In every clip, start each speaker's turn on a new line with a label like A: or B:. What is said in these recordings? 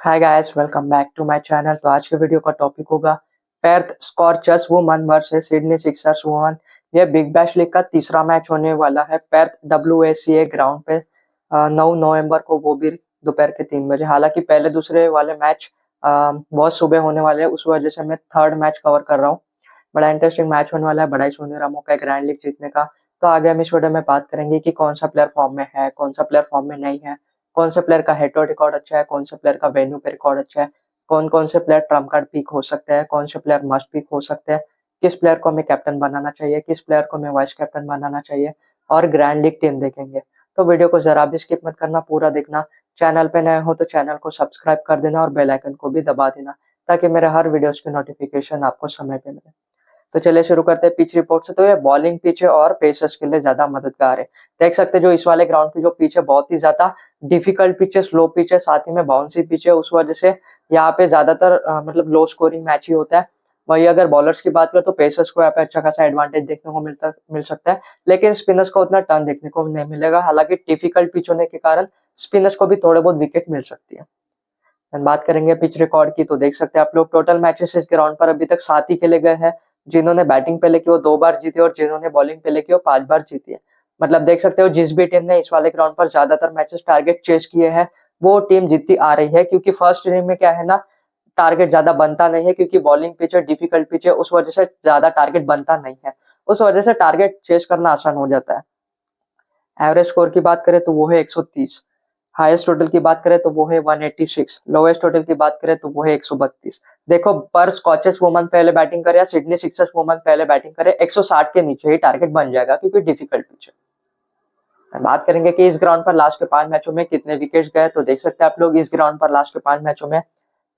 A: Hi guys, welcome back to my channel. तो आज के वीडियो का टॉपिक होगा Perth Scorchers women versus Sydney Sixers women. ये बिग बैश लीग का तीसरा मैच होने वाला है पेर्थ WACA ग्राउंड पे 9 नवंबर को, वो भी दोपहर के 3 बजे। हालांकि पहले दूसरे वाले मैच बहुत सुबह होने वाले हैं, उस वजह से मैं थर्ड मैच कवर कर रहा हूँ। बड़ा इंटरेस्टिंग मैच होने वाला है, बड़ा ही सुनहरा मौका है ग्रैंड लीग जीतने का। तो आगे हम इस वीडियो में बात करेंगे कि कौन सा प्लेयर फॉर्म में है, कौन सा प्लेयर फॉर्म में नहीं है, कौन से प्लेयर का हेड टू रिकॉर्ड अच्छा है, कौन से प्लेयर का वेन्यू पे रिकॉर्ड अच्छा है, कौन कौन से प्लेयर ट्रम्प कार्ड पिक हो सकते हैं, कौन से प्लेयर मस्ट पिक हो सकते हैं, किस प्लेयर को हमें कैप्टन बनाना चाहिए, किस प्लेयर को हमें वाइस कैप्टन बनाना चाहिए, और ग्रैंड लीग टीम देखेंगे। तो वीडियो को जरा भी स्किप मत करना, पूरा देखना। चैनल पे नए हो तो चैनल को सब्सक्राइब कर देना और बेल आइकन को भी दबा देना, ताकि मेरे हर वीडियोस की नोटिफिकेशन आपको समय पे मिले। तो चलिए शुरू करते हैं पिच रिपोर्ट से। तो ये बॉलिंग पिच है और पेसर्स के लिए ज्यादा मददगार है। देख सकते हैं जो इस वाले ग्राउंड की जो पिच है, बहुत ही ज्यादा डिफिकल्ट पिच है, स्लो पिच है, साथ ही में बाउंसी पिच है। उस वजह से यहाँ पे ज्यादातर मतलब लो स्कोरिंग मैच ही होता है। वही अगर बॉलर्स की बात करें तो पेसर्स को यहाँ पे अच्छा खासा एडवांटेज देखने को मिल सकता है, लेकिन स्पिनर्स को उतना टर्न देखने को नहीं मिलेगा। हालांकि डिफिकल्ट पिच होने के कारण स्पिनर्स को भी थोड़े बहुत विकेट मिल सकती है। बात करेंगे पिच रिकॉर्ड की, तो देख सकते हैं आप लोग टोटल मैचेस इस ग्राउंड पर अभी तक 7 ही खेले गए हैं। जिन्होंने बैटिंग पहले की वो 2 बार जीती और जिन्होंने बॉलिंग पहले की वो 5 बार जीती है। मतलब देख सकते हो जिस भी टीम ने इस वाले ग्राउंड पर ज्यादातर मैचेस टारगेट चेस किए हैं, वो टीम जीतती आ रही है। क्योंकि फर्स्ट इनिंग में क्या है ना, टारगेट ज्यादा बनता नहीं है, क्योंकि बॉलिंग पिच है, डिफिकल्ट पिच है, उस वजह से ज्यादा टारगेट बनता नहीं है। उस वजह से टारगेट चेस करना आसान हो जाता है। एवरेज स्कोर की बात करें तो वो है 130। हाईएस्ट टोटल की बात करें तो वो है 186। लोएस्ट टोटल की बात करें तो वो है 132। देखो, पर स्कॉचेस वुमन पहले बैटिंग करे या सिडनी सिक्सर्स वुमन पहले बैटिंग करे, 160 के नीचे ही टारगेट बन जाएगा, क्योंकि डिफिकल्ट पिच है। बात करेंगे कि इस ग्राउंड पर लास्ट के 5 मैचों में कितने विकेट गए, तो देख सकते हैं आप लोग इस ग्राउंड पर लास्ट के 5 मैचों में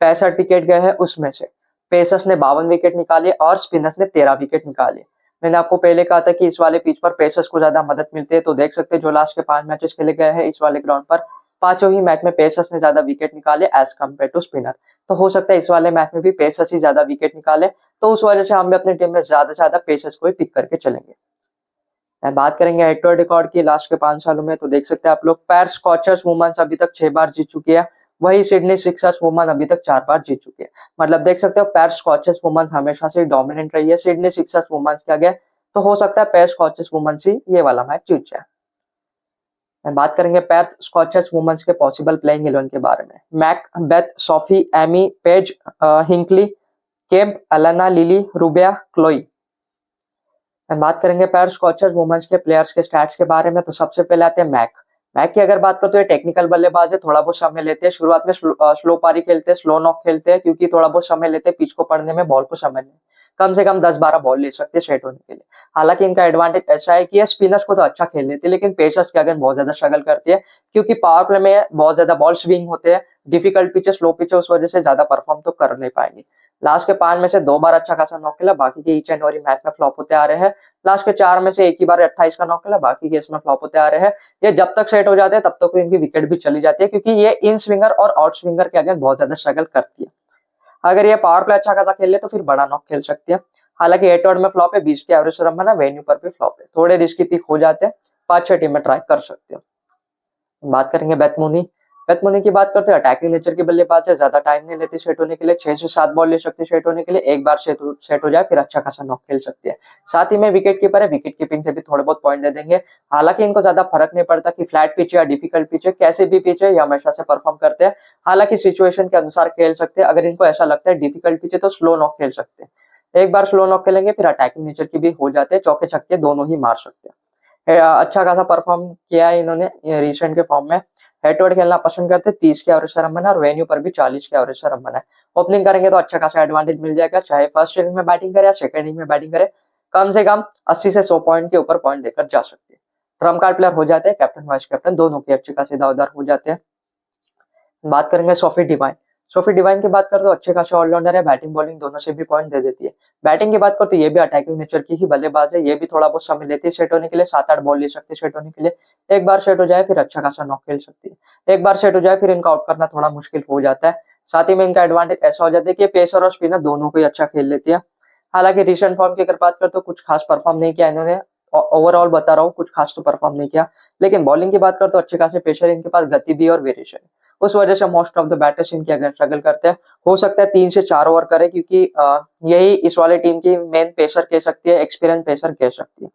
A: 65 विकेट गए हैं। उसमें से पेसर्स ने 52 विकेट निकाले और स्पिनर्स ने 13 विकेट निकाले। मैंने आपको पहले कहा था कि इस वाले पिच पर पेसर्स को ज्यादा मदद मिलती है। तो देख सकते हैं जो लास्ट के 5 मैचेस खेले गए हैं इस वाले ग्राउंड पर, पांचों ही मैच में पेसर्स ने ज्यादा विकेट निकाले एज कम्पेयर टू स्पिनर। तो हो सकता है इस वाले मैच में भी पेसर्स ही ज्यादा विकेट निकाले, तो उस वजह से हम भी अपनी टीम में ज्यादा से ज्यादा पेसर्स को ही पिक करके चलेंगे। बात करेंगे हेड टू हेड रिकॉर्ड की लास्ट के 5 सालों में, तो देख सकते हैं आप लोग पैर स्कॉचर्स वुमेन्स अभी तक 6 बार जीत चुकी है। वही सिडनी सिक्सर्स वुमन अभी तक 4 बार जीत चुकी है। मतलब देख सकते हो पैर स्कॉचर्स वुमन हमेशा से डोमिनेंट रही है सिडनी सिक्सर्स वुमेन्स के आगे। तो हो सकता है पैर स्कॉचर्स वुमेन्स ही ये वाला मैच जीत जाए। बात करेंगे पैर स्कॉचर्स वुमेन्स के पॉसिबल प्लेइंग 11 के बारे में। Mack, Beth, Sophie, Amy, Paige, Hinkley, Kemp, Alana, Lilly, Rubia, Chloe. बात करेंगे पैर स्कॉचर्स वुमेन्स के प्लेयर्स के स्टैट्स के बारे में, तो सबसे पहले आते हैं मैक। मैक की अगर बात करो तो ये टेक्निकल बल्लेबाज है, थोड़ा बहुत समय लेते हैं। शुरुआत में स्लो पारी खेलते हैं, स्लो नॉक खेलते हैं, क्योंकि थोड़ा बहुत समय लेते हैं पिच को पढ़ने में, बॉल को समझने। कम से कम 10-12 बॉल ले सकते हैं सेट होने के लिए। हालांकि इनका एडवांटेज ऐसा है कि ये स्पिनर्स को तो अच्छा खेल लेते हैं, लेकिन पेसर्स के अगेंस्ट बहुत ज्यादा स्ट्रगल करती है, क्योंकि पावर प्ले में बहुत ज्यादा बॉल स्विंग होते हैं, डिफिकल्ट पिच है, स्लो पिच है, उस वजह से ज्यादा परफॉर्म तो कर नहीं पाएंगे। लास्ट के 5 में से 2 बार अच्छा खासा नॉक खेला, बाकी के ईच एंड एवरी मैच में फ्लॉप होते आ रहे हैं। लास्ट के 4 में से एक ही बार 28 का नॉक खेला, बाकी के इसमें फ्लॉप होते आ रहे हैं। ये जब तक सेट हो जाते हैं तब तक इनकी विकेट भी चली जाती है, क्योंकि ये इन स्विंगर और आउट स्विंगर के अगेंस्ट बहुत ज्यादा स्ट्रगल करती है। अगर ये पावर प्ले अच्छा खासा खेल ले तो फिर बड़ा नॉक खेल सकती है। हालांकि एट में फ्लॉप है, 20 के एवरेज रन बना, वेन्यू पर भी फ्लॉप है, थोड़े रिस्की पिक हो जाते हैं। 5-6 टीम में ट्राई कर सकते हो। बात करेंगे बेथ मुनी। बेथ मुनी की बात करते हैं, अटैकिंग नेचर की बल्लेबाज है, ज्यादा टाइम नहीं लेती सेट होने के लिए, 6 से 7 बॉल ले सकती है सेट होने के लिए। एक बार सेट हो जाए फिर अच्छा खासा नॉक खेल सकती है। साथ ही में विकेट कीपर है, विकेट कीपिंग से भी थोड़े बहुत पॉइंट दे देंगे। हालांकि इनको ज्यादा फर्क नहीं पड़ता कि फ्लैट पिच है या डिफिकल्ट पिच है, कैसे भी पिच है ये हमेशा से परफॉर्म करते हैं। हालांकि सिचुएशन के अनुसार खेल सकते हैं। अगर इनको ऐसा लगता है डिफिकल्ट पिच है तो स्लो नॉक खेल सकते हैं। एक बार स्लो नॉक खेलेंगे फिर अटैकिंग नेचर की भी हो जाते हैं, चौके छक्के दोनों ही मार सकते हैं। अच्छा खासा परफॉर्म किया है इन्होंने रिसेंट के फॉर्म में। हेड टू हेड खेलना पसंद करते, 30 के एवरेज से रन बना और वेन्यू पर भी 40 के एवरेज से रन बना है। ओपनिंग करेंगे तो अच्छा खासा एडवांटेज मिल जाएगा, चाहे फर्स्ट इनिंग में बैटिंग करे या सेकंड इनिंग में बैटिंग करे। कम से कम 80 से 100 पॉइंट के ऊपर पॉइंट देकर जा सकते हैं। ट्रम्प कार्ड प्लेयर हो जाते हैं, कैप्टन वाइस कैप्टन दोनों के अच्छे खासे दावेदार हो जाते हैं। बात करेंगे सोफी डिवाइन। सोफी डिवाइन की बात करें तो अच्छे खासे ऑलराउंडर है, बैटिंग बॉलिंग दोनों से भी पॉइंट दे देती है। बैटिंग की बात करें तो ये भी अटैकिंग नेचर की ही बल्लेबाज है, ये भी थोड़ा बहुत समय लेती है सेट होने के लिए, 7-8 बॉल ले सकते हैं सेट होने के लिए। एक बार सेट हो जाए फिर अच्छा खासा नॉक खेल सकती है। एक बार सेट हो जाए फिर इनका आउट करना थोड़ा मुश्किल हो जाता है। साथ ही में इनका एडवांटेज ऐसा हो जाता है कि पेसर और स्पिनर दोनों को ही अच्छा खेल लेती है। हालांकि रिसेंट फॉर्म की अगर बात करें तो कुछ खास परफॉर्म नहीं किया इन्होंने। ओवरऑल बता रहा हूँ, कुछ खास तो परफॉर्म नहीं किया। लेकिन बॉलिंग की बात करें तो अच्छे खासे पेशर, इनके पास गति भी और वेरिएशन। उस वजह से मोस्ट ऑफ द बैटर्स इनके अगेंस्ट स्ट्रगल करते हैं। हो सकता है 3 से 4 ओवर करे, क्योंकि यही इस वाले टीम की मेन पेसर कह सकती है, एक्सपीरियंस पेसर कह सकती है।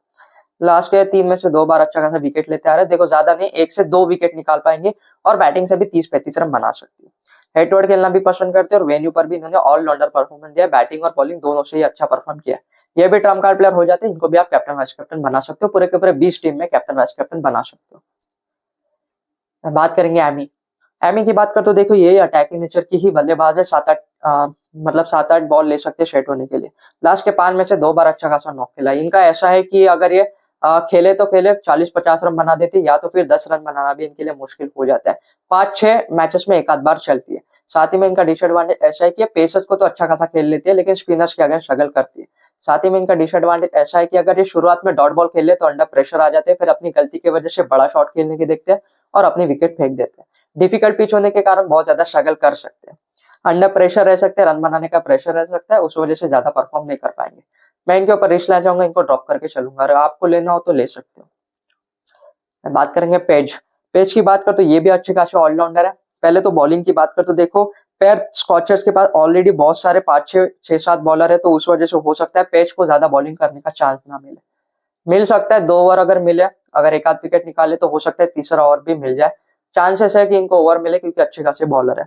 A: लास्ट के 3 में से 2 बार अच्छा खासा विकेट लेते आ रहे हैं। देखो ज्यादा नहीं, 1 से 2 विकेट निकाल पाएंगे और बैटिंग से भी 30-35 रन बना सकती है। हेड टू हेड खेलना भी पसंद करते हैं और वेन्यू पर भी इन्होंने ऑलराउंडर परफॉर्मेंस दिया, बैटिंग और बॉलिंग दोनों से ही अच्छा परफॉर्म किया। ये भी ट्रम्प कार्ड प्लेयर हो जाते हैं, इनको भी आप कैप्टन वाइस कैप्टन बना सकते हो, पूरे के पूरे 20 टीम में कैप्टन वाइस कैप्टन बना सकते हो। बात करेंगे एमी। एमी की बात कर तो देखो ये अटैकिंग नेचर की ही बल्लेबाज है, 7-8 मतलब 7-8 बॉल ले सकते हैं शेट होने के लिए। लास्ट के 5 में से 2 बार अच्छा खासा नॉक खेला। इनका ऐसा है कि अगर ये खेले तो खेले 40-50 रन बना देते, या तो फिर 10 रन बनाना भी इनके लिए मुश्किल हो जाता है। 5-6 मैचेस में एक आध बार चलती है। साथ ही में इनका डिसएडवांटेज ऐसा है कि पेसर्स को तो अच्छा खासा खेल लेती है, लेकिन स्पिनर्स के अगेंस्ट स्ट्रगल करती है। साथ ही में इनका डिसएडवांटेज ऐसा है कि अगर ये शुरुआत में डॉट बॉल खेल ले तो अंडर प्रेशर आ जाते हैं, फिर अपनी गलती की वजह से बड़ा शॉट खेलने की देखते हैं और अपनी विकेट फेंक देते हैं। डिफिकल्ट पिच होने के कारण बहुत ज्यादा स्ट्रगल कर सकते हैं, अंडर प्रेशर रह सकते हैं, रन बनाने का प्रेशर रह सकता है, उस वजह से ज्यादा परफॉर्म नहीं कर पाएंगे। मैं इनके ऊपर रिस्क लेना चाहूंगा, इनको ड्रॉप करके चलूंगा। अगर आपको लेना हो तो ले सकते हो। बात करेंगे पेज। पेज की बात कर तो ये भी अच्छे खासे ऑलराउंडर है। पहले तो बॉलिंग की बात कर तो देखो पैर स्कॉचर्स के पास ऑलरेडी बहुत सारे 5-6-7 बॉलर है, तो उस वजह से हो सकता है पेज को ज्यादा बॉलिंग करने का चांस ना मिले। मिल सकता है 2 ओवर अगर मिले, अगर एक आध विकेट निकाले तो हो सकता है तीसरा ओवर भी मिल जाए। चांसेस है कि इनको ओवर मिले, क्योंकि अच्छे खासे बॉलर है।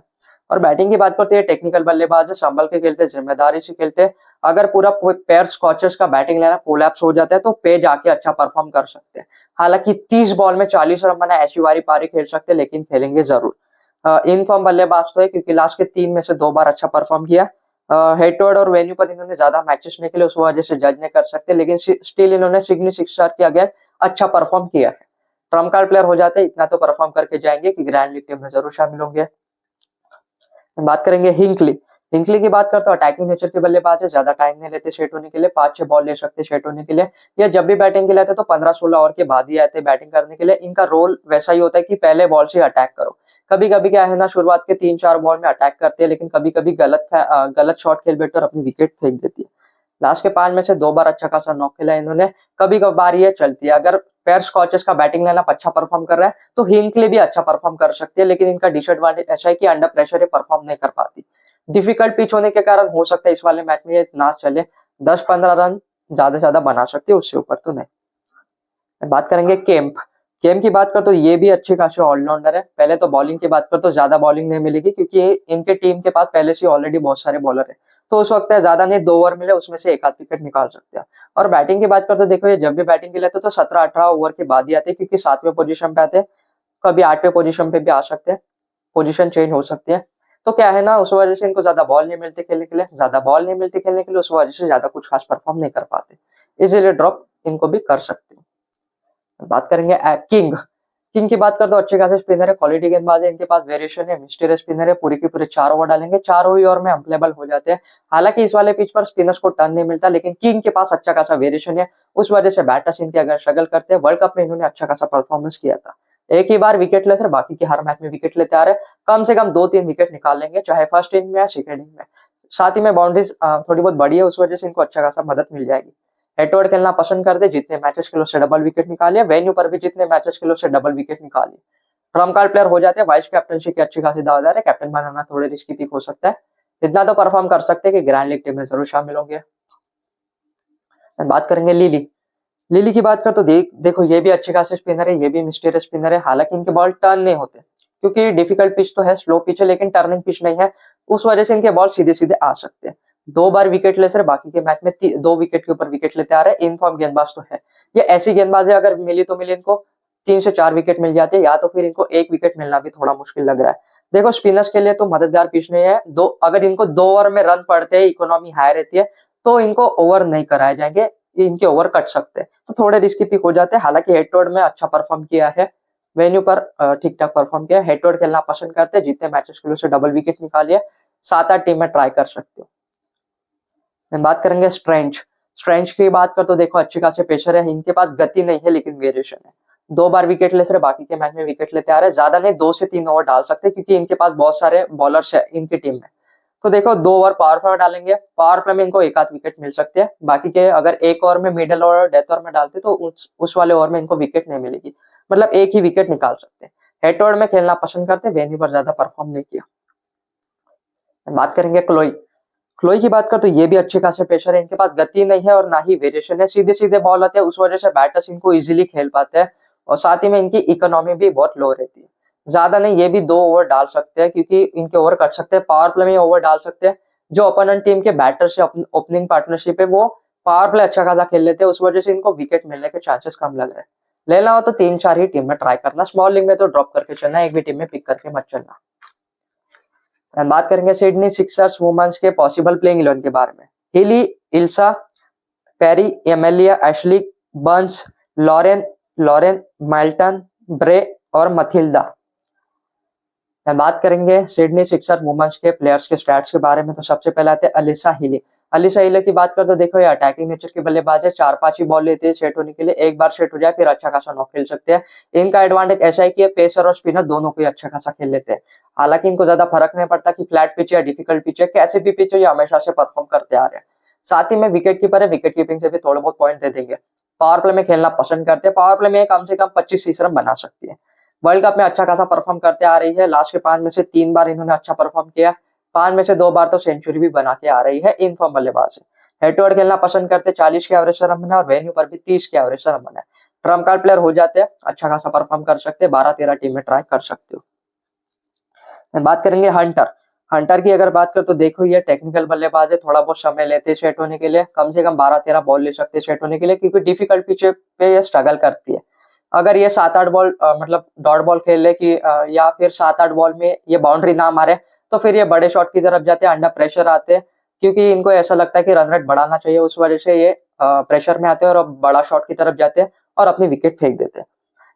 A: और बैटिंग की बात करते हैं, टेक्निकल बल्लेबाज है, संभल के खेलते, जिम्मेदारी से खेलते। अगर पूरा पेयर स्कॉचर्स का बैटिंग लाइनअप कोलैप्स हो जाता है तो पेज आके अच्छा परफॉर्म कर सकते हैं। हालांकि 30 बॉल में 40 रन बना ऐसी वारी पारी खेल सकते, लेकिन खेलेंगे जरूर। इन फॉर्म बल्लेबाज तो है, क्योंकि लास्ट के 3 में से 2 बार अच्छा परफॉर्म किया। हेड टू हेड और वेन्यू पर इन्होंने ज्यादा मैचेस नहीं खेले, उस वजह से जज नहीं कर सकते, लेकिन स्टिल इन्होंने सिडनी सिक्सर के अगेंस्ट अच्छा परफॉर्म किया है। ट्रम्प कार्ड प्लेयर हो जाते हैं, इतना तो परफॉर्म करके जाएंगे कि ग्रैंड लीग टीम में जरूर शामिल होंगे। बात करेंगे हिंकली। हिंकली की बात करते हो अटैकिंग नेचर के बल्लेबाज है, ज्यादा टाइम नहीं लेते सेट होने के लिए, 5-6 बॉल ले सकते सेट होने के लिए। या जब भी बैटिंग के लिए आते तो 15-16 ओवर के बाद ही आते बैटिंग करने के लिए। इनका रोल वैसा ही होता है कि पहले बॉल से अटैक करो। कभी कभी क्या है ना, शुरुआत के 3-4 बॉल में अटैक करते हैं, लेकिन कभी कभी गलत शॉट खेल बैठे और अपनी विकेट फेंक देती है। लास्ट के 5 में से 2 बार अच्छा खासा नॉक खेला इन्होंने। कभी कभार ये चलती है, अगर पैर स्कॉचेस का बैटिंग लाइनअप अच्छा परफॉर्म कर रहा है तो हिंकली भी अच्छा परफॉर्म कर सकती है, लेकिन इनका डिसएडवांटेज ऐसा है कि अंडर प्रेशर ये परफॉर्म नहीं कर पाती। डिफिकल्ट पिच होने के कारण हो सकता है इस वाले मैच में ये ना चले, 10-15 रन ज्यादा से ज्यादा बना सकती है, उससे ऊपर तो नहीं। बात करेंगे केम्प। केम्प की बात कर तो ये भी अच्छे खासे ऑलराउंडर है। पहले तो बॉलिंग की बात कर तो ज्यादा बॉलिंग नहीं मिलेगी, क्योंकि इनके टीम के पास पहले से ऑलरेडी बहुत सारे बॉलर है, तो उस वक्त है ज्यादा नहीं, 2 ओवर मिले उसमें से एक आध विकेट निकाल सकते हैं। और बैटिंग की बात कर तो देखो ये जब भी बैटिंग के लिए आते तो 17-18 ओवर के बाद ही आते हैं, क्योंकि 7वें पोजीशन पे आते हैं, कभी 8वें पोजीशन पे भी आ सकते हैं, पोजीशन चेंज हो सकती है। तो क्या है ना, उस वजह से इनको ज्यादा बॉल नहीं मिलती खेलने के लिए, ज्यादा बॉल नहीं मिलती खेलने के लिए, उस वजह से ज्यादा कुछ खास परफॉर्म नहीं कर पाते, इसीलिए ड्रॉप इनको भी कर सकते हैं। बात करेंगे किंग। किंग की बात कर तो अच्छे खासे स्पिनर है, क्वालिटी गेंदबाज है, इनके पास वेरिएशन है, मिस्टीरियस स्पिनर है, पूरे के पूरे 4 ओवर डालेंगे, 4 ही ओवर में अम्पलेबल हो जाते हैं। हालांकि इस वाले पिच पर स्पिनर्स को टर्न नहीं मिलता, लेकिन किंग के पास अच्छा खासा वेरिएशन है, उस वजह से बैटर्स इनके अगर स्ट्रगल करते हैं। वर्ल्ड कप में इन्होंने अच्छा खासा परफॉर्मेंस किया था, एक ही बार विकेट लेस, बाकी के हर मैच में विकेट लेते आ रहे, कम से कम 2-3 विकेट निकाल लेंगे, चाहे फर्स्ट इनिंग में या सेकंड इनिंग में। साथ ही में बाउंड्रीज थोड़ी बहुत बड़ी है, उस वजह से इनको अच्छा खासा मदद मिल जाएगी। हेड टू हेड खेलना पसंद करते, जितने मैचेस खेलो से डबल विकेट निकालिए, वेन्यू पर भी जितने मैचेस खेलो से डबल विकेट निकालिए। ट्रम्प कार्ड प्लेयर हो जाते हैं, वाइस कैप्टनशिप की अच्छी खासी दावेदार है, कैप्टन बनाना थोड़े रिस्की पिक हो सकता है, इतना तो परफॉर्म कर सकते हैं कि ग्रैंड लीग टीम में जरूर शामिल होंगे। बात करेंगे लिली। लिली की बात कर तो देखो ये भी अच्छे खासे स्पिनर है, ये भी मिस्टीरियस स्पिनर है। हालांकि इनके बॉल टर्न नहीं होते, क्योंकि डिफिकल्ट पिच तो है, स्लो पिच है, लेकिन टर्निंग पिच नहीं है, उस वजह से इनके बॉल सीधे सीधे आ सकते हैं। 2 बार विकेट ले सर, बाकी के मैच में 2 विकेट के ऊपर विकेट लेते आ रहे हैं। इन फॉर्म गेंदबाज तो है, ये ऐसी गेंदबाज है, अगर मिली तो मिली इनको 3 से 4 विकेट मिल जाते हैं, या तो फिर इनको 1 विकेट मिलना भी थोड़ा मुश्किल लग रहा है। देखो स्पिनर्स के लिए तो मददगार पिच नहीं है, अगर इनको 2 ओवर में रन पड़ते हैं, इकोनॉमी हाई रहती है, तो इनको ओवर नहीं कराए जाएंगे, इनके ओवर कट सकते हैं, तो थोड़े रिस्की पिक हो जाते हैं। हालांकि हेड टू हेड में अच्छा परफॉर्म किया है, वेन्यू पर ठीक ठाक परफॉर्म किया है। हेड टू हेड खेलना पसंद करते हैं, जितने मैचेस खेलो से डबल विकेट निकालिए, 7-8 टीम में ट्राई कर सकते हो। बात करेंगे स्ट्रेंज। स्ट्रेंज की बात कर तो देखो अच्छे खासे पेसर है, इनके पास गति नहीं है, लेकिन वेरिएशन है। 2 बार विकेट ले सर, बाकी के मैच में विकेट लेते आ रहे हैं, ज्यादा नहीं 2 से 3 ओवर डाल सकते, क्योंकि इनके पास बहुत सारे बॉलर्स है इनकी टीम में। तो देखो 2 ओवर पावर प्ले में डालेंगे, पावर प्ले में इनको एक आध विकेट मिल सकते हैं, बाकी के अगर 1 ओवर में मिडिल और डेथ ओवर में डालते तो उस वाले ओवर में इनको विकेट नहीं मिलेगी, मतलब 1 ही विकेट निकाल सकते हैं। हेड टू हेड में खेलना पसंद करते, वेन्यू पर ज्यादा परफॉर्म नहीं किया। बात करेंगे क्लोई। क्लोई की बात कर तो ये भी अच्छे खासे पेशर है, इनके पास गति नहीं है और ना ही वेरिएशन है, सीधे सीधे बॉल आते हैं, उस वजह से बैटर्स इनको इजीली खेल पाते हैं और साथ ही में इनकी इकोनॉमी भी बहुत लो रहती है। ज्यादा नहीं, ये भी 2 ओवर डाल सकते हैं क्योंकि इनके ओवर कट सकते हैं, पावर प्ले में ओवर डाल सकते हैं। जो ओपोनेंट टीम के बैटर से ओपनिंग पार्टनरशिप है वो पावर प्ले अच्छा खासा खेल लेते हैं, उस वजह से इनको विकेट मिलने के चांसेस कम लग रहे हैं। लेना हो तो 3-4 ही टीम में ट्राई करना, स्मॉल लीग में तो ड्रॉप करके चलना, एक भी टीम में पिक करके मत चलना। एंड बात करेंगे सिडनी सिक्सर्स वुमेन्स के पॉसिबल प्लेइंग 11 के बारे में। Healy, Ellyse, Perry, Amelia, Ashleigh, Burns, Lauren Lauren माइल्टन, ब्रे और मथिल्डा। बात करेंगे सिडनी सिक्सर वुमेन्स के प्लेयर्स के स्टैट्स के बारे में, तो सबसे पहले आते हैं अलिसा हिली। अलिसा हिली की बात कर तो देखो ये अटैकिंग नेचर की बल्लेबाज है, 4-5 ही बॉल लेते हैं सेट होने के लिए, एक बार सेट हो जाए फिर अच्छा खासा नॉक खेल सकते हैं। इनका एडवांटेज ऐसा है कि ये पेसर और स्पिनर दोनों को ही अच्छा खासा खेल लेते हैं। हालांकि इनको ज्यादा फर्क नहीं पड़ता कि फ्लैट पिच या डिफिकल्ट पिच है, कैसे भी पिच हो ये हमेशा से परफॉर्म करते आ रहे हैं। साथ ही में विकेट कीपर है, विकेट कीपिंग से भी थोड़ा बहुत पॉइंट दे देंगे। पावर प्ले में खेलना पसंद करते हैं, पावर प्ले में कम से कम 25-30 रन बना सकती है। वर्ल्ड कप में अच्छा खासा परफॉर्म करते आ रही है, लास्ट के 5 में से 3 बार इन्होंने अच्छा परफॉर्म किया, 5 में से 2 बार तो सेंचुरी भी बना के आ रही है। इन फॉर्म बल्लेबाज है, हेड टू हेड खेलना पसंद करते, 40 के एवरेज से रन बना और वेन्यू पर भी 30 के एवरेज से रन बना। ट्रम्प कार्ड प्लेयर हो जाते हैं, अच्छा खासा परफॉर्म कर सकते, 12-13 टीम में ट्राई कर सकते हो। बात करेंगे हंटर। हंटर की अगर बात कर तो देखो ये टेक्निकल बल्लेबाज है, थोड़ा बहुत समय लेते हैं सेट होने के लिए, कम से कम 12-13 बॉल ले सकते हैं सेट होने के लिए, क्योंकि डिफिकल्ट पिच पे ये स्ट्रगल करती है। अगर ये 7-8 बॉल मतलब डॉट बॉल खेल ले कि या फिर 7-8 बॉल में ये बाउंड्री ना मारे, तो फिर ये बड़े शॉट की तरफ जाते हैं, अंडर प्रेशर आते हैं, क्योंकि इनको ऐसा लगता है कि रन रेट बढ़ाना चाहिए, उस वजह से ये प्रेशर में आते हैं और बड़ा शॉट की तरफ जाते हैं और अपनी विकेट फेंक देते हैं।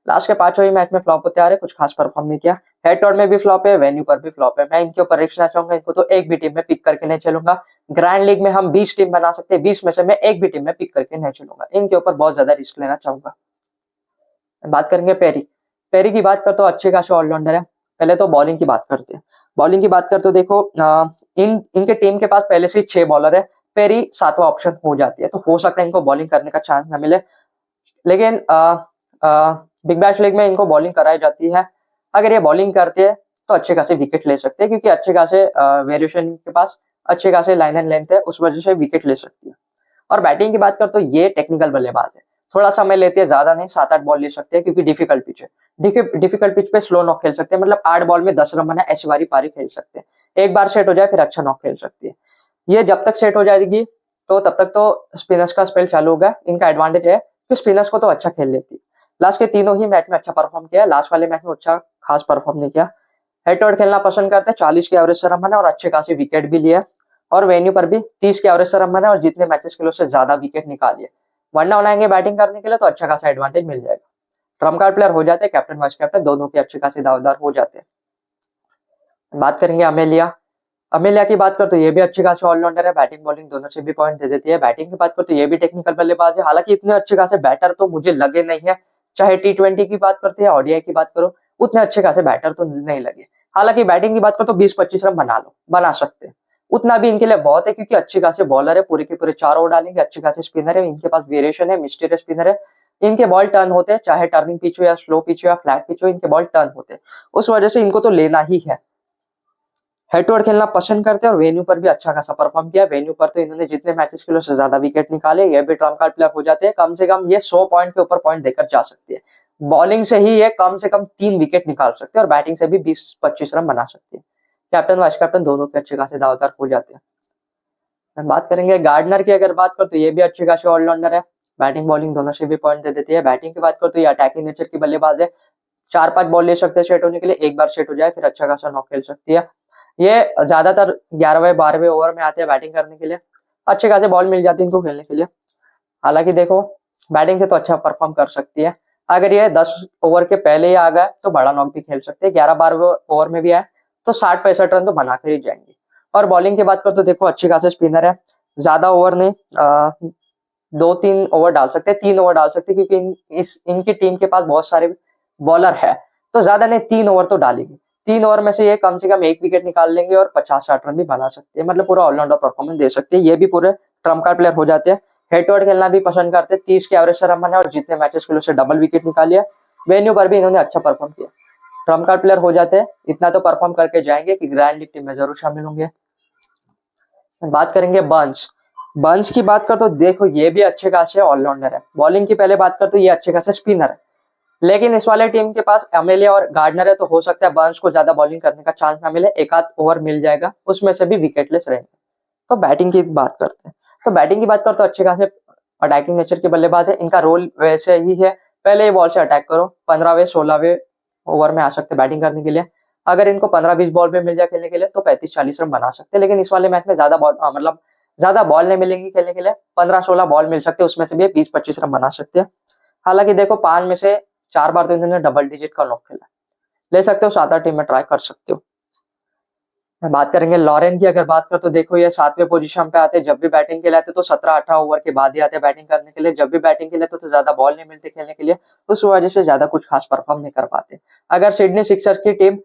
A: लास्ट के 5 ही मैच में फ्लॉप होते आ रहे, कुछ खास परफॉर्म नहीं किया, हेड टू हेड में भी फ्लॉप है, वेन्यू पर भी फ्लॉप है। मैं इनके ऊपर रिस्क ना चाहूंगा, इनको तो एक भी टीम में पिक करके नहीं चलूंगा। ग्रैंड लीग में हम 20 टीम बना सकते हैं, 20 में से मैं एक भी टीम में पिक करके नहीं चलूंगा, इनके ऊपर बहुत ज्यादा रिस्क लेना चाहूंगा। बात करेंगे पेरी। पेरी की बात कर तो अच्छे खासे ऑलराउंडर है। पहले तो बॉलिंग की बात करते हैं। बॉलिंग की बात कर तो देखो इनके टीम के पास पहले से 6 बॉलर है, पेरी 7वां ऑप्शन हो जाती है, तो हो सकता है इनको बॉलिंग करने का चांस ना मिले, लेकिन बिग बैश लीग में इनको बॉलिंग कराई जाती है। अगर ये बॉलिंग करते हैं तो अच्छे खासे विकेट ले सकते हैं, क्योंकि अच्छे खासे वेरिएशन के पास अच्छे खासे लाइन एंड लेंथ है, उस वजह से विकेट ले सकती है। और बैटिंग की बात कर तो ये टेक्निकल बल्लेबाज है, थोड़ा समय लेते हैं, ज्यादा नहीं, 7-8 बॉल ले सकते हैं, क्योंकि डिफिकल्ट पिच है। डिफिकल्ट पिच पे स्लो नॉक खेल सकते हैं, मतलब 8 बॉल में 10 रन बना ऐसी बारी पारी खेल सकते हैं। एक बार सेट हो जाए फिर अच्छा नॉक खेल सकती है। ये जब तक सेट हो जाएगी तो तब तक तो स्पिनर्स का स्पेल चालू होगा। इनका एडवांटेज है कि स्पिनर्स को तो अच्छा खेल लेती है। लास्ट के तीनों ही मैच में अच्छा परफॉर्म किया, लास्ट वाले मैच में अच्छा खास परफॉर्म नहीं किया। हेड टू हेड खेलना पसंद करते हैं, 40 के एवरेज से रन बना और अच्छे खासी विकेट भी लिए, और वेन्यू पर भी 30 के एवरेज से रन बना और जितने मैचेस के लिए उससे ज्यादा विकेट निकालिए। वन डाउन आएंगे बैटिंग करने के लिए तो अच्छा खासा एडवांटेज मिल जाएगा। ट्रम्प कार्ड प्लेयर हो जाते हैं, कैप्टन वाइस कैप्टन दोनों के अच्छे खासे दावेदार हो जाते हैं। बात करेंगे अमेलिया। अमेलिया की बात कर तो ये भी अच्छी खासी ऑलराउंडर है, बैटिंग बॉलिंग दोनों से भी पॉइंट दे देती है। बैटिंग की बात कर तो ये भी टेक्निकल बल्लेबाज है, हालांकि इतने अच्छे खासे बैटर तो मुझे लगे नहीं है, चाहे T20 की बात करते हैं ओडीआई की बात करो, उतने अच्छे खासे बैटर तो नहीं लगे। हालांकि बैटिंग की बात करो तो 20-25 रन बना सकते हैं, उतना भी इनके लिए बहुत है, क्योंकि अच्छे खासे बॉलर है, पूरे के पूरे 4 ओवर डालेंगे, अच्छे खासे स्पिनर है, इनके पास वेरिएशन है, मिस्टीरियस स्पिनर है, इनके बॉल टर्न होते हैं, चाहे टर्निंग पिच हो या स्लो पिच हो या फ्लैट पिच हो, इनके बॉल टर्न होते हैं, उस वजह से इनको तो लेना ही है। हेड टू हेड खेलना पसंद करते हैं और वेन्यू पर भी अच्छा खासा परफॉर्म किया। वेन्यू पर तो इन्होंने जितने मैचेस के लिए उससे ज्यादा विकेट निकाले, ये भी ट्रम्प कार्ड प्लेयर हो जाते हैं, कम से कम ये 100 पॉइंट के ऊपर पॉइंट देकर जा सकती है। बॉलिंग से ही ये कम से कम 3 विकेट निकाल सकते हैं और बैटिंग से भी 20-25 रन बना सकती है। कैप्टन वाइस कैप्टन दोनों के अच्छे खासे दावेदार हो जाते हैं। बात करेंगे गार्डनर की, अगर बात कर तो ये भी अच्छे खासे ऑलराउंडर है, बैटिंग बॉलिंग दोनों से भी पॉइंट दे देती है। बैटिंग की बात कर तो ये अटैकिंग नेचर की बल्लेबाज है, 4-5 बॉल ले सकते हैं सेट होने के लिए, एक बार सेट हो जाए फिर अच्छा खासा नॉक खेल सकती है। ये ज्यादातर 11वें-12वें ओवर में आते हैं बैटिंग करने के लिए, अच्छे खासे बॉल मिल जाती है इनको खेलने के लिए। हालांकि देखो बैटिंग से तो अच्छा परफॉर्म कर सकती है, अगर ये 10 ओवर के पहले ही आ गए तो बड़ा नॉक भी खेल सकते हैं, 11-12वें ओवर में भी आए तो 60-65 रन तो बनाकर ही जाएंगे। और बॉलिंग की बात कर तो देखो अच्छे खासे स्पिनर है, ज्यादा ओवर नहीं, 2-3 ओवर डाल सकते हैं, 3 ओवर डाल सकते हैं, क्योंकि इनकी टीम के पास बहुत सारे बॉलर है, तो ज्यादा नहीं 3 ओवर तो डालेंगे, 3 ओवर में से ये कम से कम 1 विकेट निकाल लेंगे और 50-60 रन भी बना सकते हैं, मतलब पूरा ऑलराउंडर परफॉर्मेंस दे सकते हैं। ये भी पूरे ट्रम्प कार्ड प्लेयर हो जाते हैं, हेड टू हेड खेलना भी पसंद करते हैं, 30 के एवरेज से रन बना और जितने मैचेस के लिए उससे डबल विकेट निकालिए। वेन्यू पर भी इन्होंने अच्छा परफॉर्म किया। ट्रम्प कार्ड प्लेयर हो जाते हैं, इतना तो परफॉर्म करके जाएंगे कि ग्रैंड लीग टीम में जरूर शामिल होंगे। बात करेंगे बर्न्स। बर्न्स की बात कर तो देखो ये भी अच्छे खासे ऑलराउंडर है। बॉलिंग की पहले बात कर तो ये अच्छे खासे स्पिनर है, लेकिन इस वाले टीम के पास एमएलए और गार्डनर है, तो हो सकता है बर्न्स को ज्यादा बॉलिंग करने का चांस ना मिले, एक आध ओवर मिल जाएगा, उसमें से भी विकेटलेस रहेंगे। तो बैटिंग की बात करते हैं, तो बैटिंग की बात करते अच्छे खासे अटैकिंग नेचर के बल्लेबाज है। इनका रोल वैसे ही है, पहले ये बॉल से अटैक करो, 15वें 16वें ओवर में आ सकते हैं बैटिंग करने के लिए। अगर इनको 15-20 बॉल पे मिल जाए खेलने के लिए तो 35-40 रन बना सकते हैं, लेकिन इस वाले मैच में ज्यादा बॉल मतलब ज्यादा बॉल नहीं मिलेंगी खेलने के लिए, 15-16 बॉल मिल सकते हैं, उसमें से भी 20-25 रन बना सकते हैं। हालांकि देखो 5 में से 4 बार तो इन्होंने डबल डिजिट का नॉक खेला, ले सकते हो 7-8 टीम में ट्राई कर सकते हो। बात करेंगे लॉरेन की, अगर बात कर तो देखो ये 7वें पोजीशन पे आते हैं, जब भी बैटिंग के लिए आते तो 17-18 ओवर के बाद ही आते बैटिंग करने के लिए, जब भी बैटिंग के लिए तो ज्यादा बॉल नहीं मिलती खेलने के लिए, उस वजह से ज्यादा कुछ खास परफॉर्म नहीं कर पाते। अगर सिडनी सिक्सर्स की टीम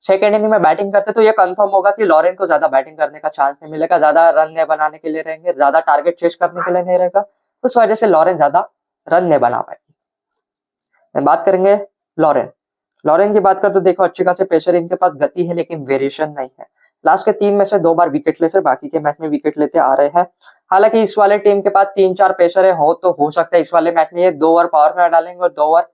A: सेकेंड इनिंग में बैटिंग करते तो ये कंफर्म होगा कि लॉरेन को ज्यादा बैटिंग करने का चांस नहीं मिलेगा, ज्यादा रन नहीं बनाने के लिए रहेंगे, ज्यादा टारगेट चेस करने के लिए नहीं रहेगा, उस वजह से लॉरेन ज्यादा रन नहीं बना पाएगी। बात करेंगे लॉरेन। लॉरेन की बात कर तो देखो अच्छे खासे प्रेशर, इनके पास गति है लेकिन वेरिएशन नहीं है। लास्ट के 3 में से 2 बार विकेट लेस है, बाकी के मैच में विकेट लेते आ रहे हैं। हालांकि इस वाले टीम के पास 3-4 पेसर है, तो हो सकता है इस वाले मैच में ये 2 ओवर पावर में डालेंगे और 2 ओवर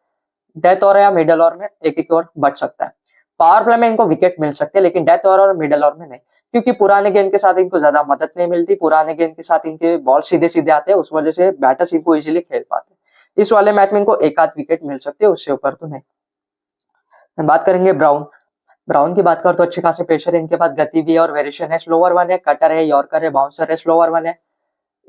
A: डेथ ओवर या मिडल ओवर में एक ओवर बच सकता है। पावर प्ले में इनको विकेट मिल सकते हैं, लेकिन डेथ ओवर और मिडल ओवर में नहीं, क्योंकि पुराने गेंद के साथ इनको ज्यादा मदद नहीं मिलती, पुराने गेंद के साथ इनके बॉल सीधे सीधे आते हैं, उस वजह से बैटर्स इनको इजीली खेल पाते हैं। इस वाले मैच में इनको एक आध विकेट मिल सकती है, उससे ऊपर तो नहीं। बात करेंगे ब्राउन। ब्राउन की बात कर तो अच्छे खासे प्रेशर है, इनके पास गति भी है और वेरिएशन है, स्लोअर वन है, कटर है, यॉर्कर है, बाउंसर है, स्लोअर वन है,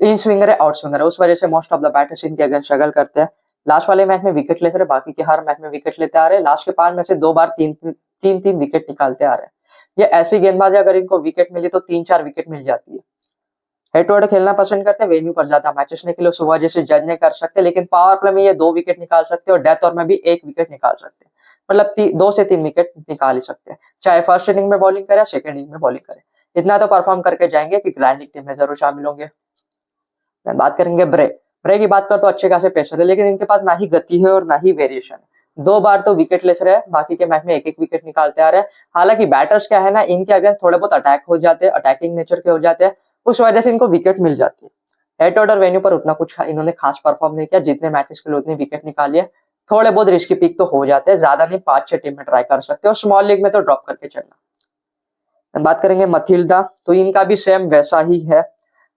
A: इन स्विंगर है, आउट स्विंगर है, उस वजह से मोस्ट ऑफ द बैटर्स इनके अगेंस्ट स्ट्रगल करते हैं। लास्ट वाले मैच में विकेट लेते रहे, बाकी के हर मैच में विकेट लेते आ रहे हैं, लास्ट के 5 में से 2 बार 3 विकेट निकालते आ रहे हैं। ये ऐसी गेंदबाजी अगर इनको विकेट मिली तो 3-4 विकेट मिल जाती है। हेड टू हेड खेलना पसंद करते हैं, वेन्यू पर ज्यादा मैचेस निकले उस वजह से जज नहीं कर सकते, लेकिन पावर प्ले में ये 2 विकेट निकाल सकते हैं और डेथ ओवर में भी 1 विकेट निकाल सकते हैं, मतलब 2 से 3 विकेट निकाल ही सकते हैं, चाहे फर्स्ट इनिंग में बॉलिंग करे सेकंड इनिंग में बॉलिंग करे, इतना तो परफॉर्म करके जाएंगे कि ग्रैंड लीग टीम में जरूर शामिल होंगे। बात करेंगे ब्रे। ब्रे की बात कर तो अच्छे खासे पेसर है, लेकिन इनके पास ना ही गति है और ना ही वेरिएशन है। 2 बार तो विकेट लेस रहे, बाकी के मैच में 1-1 विकेट निकालते आ रहे हैं। हालांकि बैटर्स क्या है ना, इनके अगेंस्ट थोड़े बहुत अटैक हो जाते हैं, अटैकिंग नेचर के हो जाते हैं, उस वजह से इनको विकेट मिल जाती है। हेड ऑर्डर वेन्यू पर उतना कुछ इन्होंने खास परफॉर्म नहीं किया, जितने मैचेस के लिए उतने विकेट निकालिए, थोड़े बहुत रिस्की पिक तो हो जाते हैं, ज्यादा नहीं, 5-6 टीम में ट्राई कर सकते हो, और स्मॉल लीग में तो ड्रॉप करके चलना। बात करेंगे मथिल्डा, तो इनका भी सेम वैसा ही है।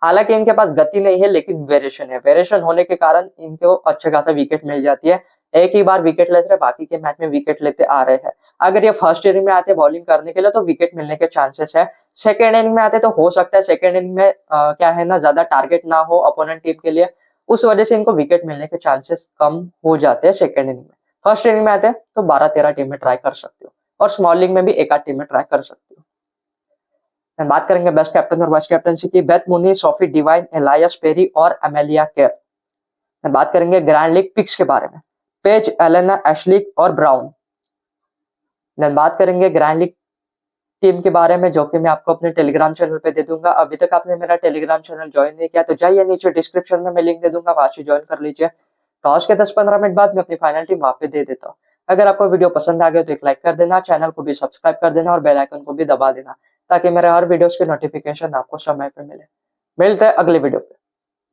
A: हालांकि इनके पास गति नहीं है लेकिन वेरिएशन है, वेरिएशन होने के कारण इनको अच्छे खासा विकेट मिल जाती है। एक ही बार विकेट लेते रहे, बाकी के मैच में विकेट लेते आ रहे हैं। अगर ये फर्स्ट इनिंग में आते बॉलिंग करने के लिए तो विकेट मिलने के चांसेस है, सेकेंड इनिंग में आते तो हो सकता है सेकेंड इनिंग में क्या है ना, ज्यादा टारगेट ना हो अपोनेंट टीम के लिए, उस वजह से इनको विकेट मिलने के चांसेस कम हो जाते हैं सेकेंड इनिंग में। फर्स्ट इनिंग में आते तो 12-13 टीम में ट्राई कर सकते हो, और स्मॉल लीग में भी 1-8 टीम में ट्राई कर सकते हो। बात करेंगे बेस्ट कैप्टन और वाइस कैप्टनसी की, Beth Mooney, Sophie Devine, Ellyse Perry और एमेलिया केयर। बात करेंगे ग्रैंड लीग पिक्स के बारे में, पेज, एलेना, एशली और ब्राउन। बात करेंगे ग्रैंड लीग टीम के बारे में, जो कि मैं आपको अपने टेलीग्राम चैनल पे दे दूंगा। अभी तक आपने मेरा टेलीग्राम चैनल ज्वाइन नहीं किया तो जाइए, नीचे डिस्क्रिप्शन में मैं लिंक दे दूंगा, वहां से ज्वाइन कर लीजिए। टॉस के 10-15 मिनट बाद मैं अपनी फाइनल टीम वहां पे दे देता हूँ। अगर आपको वीडियो पसंद आ गया तो एक लाइक कर देना, चैनल को भी सब्सक्राइब कर देना और बेल आइकन को भी दबा देना, ताकि मेरे हर वीडियोस के नोटिफिकेशन आपको समय पे मिले। मिलते हैं अगले वीडियो पे।